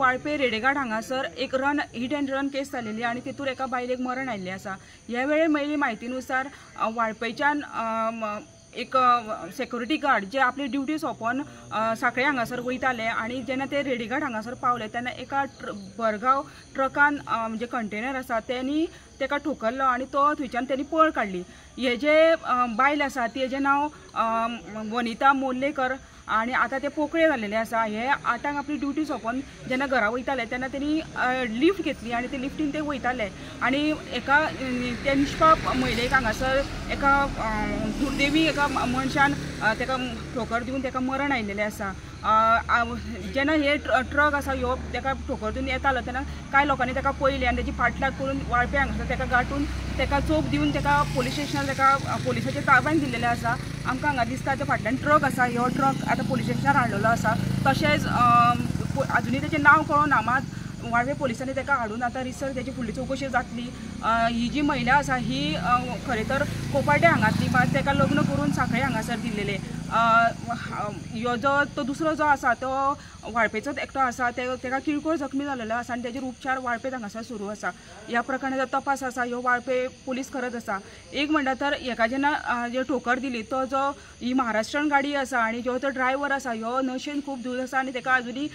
वाळपे रेडेघाट हांगासर एक hit and run केस जाल्ली आणि तितूर एका बायलेक मरण आयिल्लें आसा। ह्या वेळेर मेळिल्ली म्हायतीनुसार वाळपेच्यान एक सेक्युरिटी गार्ड जे आपली ड्युटी सोंपोवन सांखळे हांगासर वयताले आणि जेन्ना ते रेडेघाट हांगासर पावले तेन्ना एका भरगाव ट्रकान म्हणजे कंटेनर आसा त्यांनी तेका ठोकरलो आणि तो थंयच्यान त्यांनी पळ काडली। हे जे बायल आसा तेजें नांव वनिता मोर्लेकर आणि आता ते पोकळे जाल्लेले आसा। हे 8 आपली ड्युटी सोंपोवन जेन्ना घरा वयताले तेन्ना त्यांनी लिफ्ट घेतली आणि ते लिफ्टीन ते वयताले आणि एका त्या निश्पाप महिलेक हांगासर एका दुर्दैवी एका मनशान तेका ठोकर दिवन तेका मरण आयिल्लें आसा। जेन्ना हे ट्रक आसा ह्यो तेका ठोकर दिवन येतालो तेन्ना कांय लोकांनी तेका पळयलें आणि तेजी फाटल्याक करून वाळपे हांगासर तेका गाठून तेका चोप दिवन तेका पुलीस स्टेशनार तेका पुलिसाच्या ताब्यांत दिल्लेलें आसा। आमकां हांगा दिसता ते फाटल्यान ट्रक आसा, ह्यो ट्रक आतां पुलीस स्टेशनार हाडलेलो आसा। तशेंच अजुनूय तेचें नांव कळोना, मात वाळवे पुलिसांनी तेका हाडून आतां रिसर तेची फुडली चवकशी जातली। ही जी महिला आसा ही खरें तर कोपाटे हांगातली, मात तेका लग्न करून सांखळे हांगासर दिल्लेलें। ह्यो तो दुसरो जो आसा तो वाळपेचोच एकटो आसा, तेका किरकोळ जखमी जाल्लो आसा आणि तेजेर उपचार वाळपेत हांगासर सुरू आसा। ह्या प्रकरणाचो तपास आसा ह्यो वाळपे पुलीस करत आसा। एक म्हणटा तर हेका जेन्ना जे ठोकर दिली तो जो ही महाराष्ट्रन गाडी आसा आणि जो तो ड्रायव्हर आसा ह्यो नशेन खूब दूर आसा आणि तेका अजुनी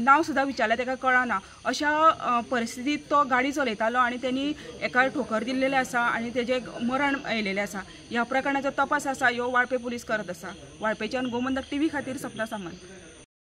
नांव सुद्दां विचारल्यार तेका कळना। अशा परिस्थितीत तो गाडी चलयतालो आणि त्यांनी एका ठोकर दिल्लेले आसा आणि तेजे मरण आयिल्लें आसा। ह्या प्रकरणाचो तपास आसा ह्यो वाळपे पुलीस करत आसा। वाळपेच्यान गोमंतक टीव्ही खातीर सपना सामंत।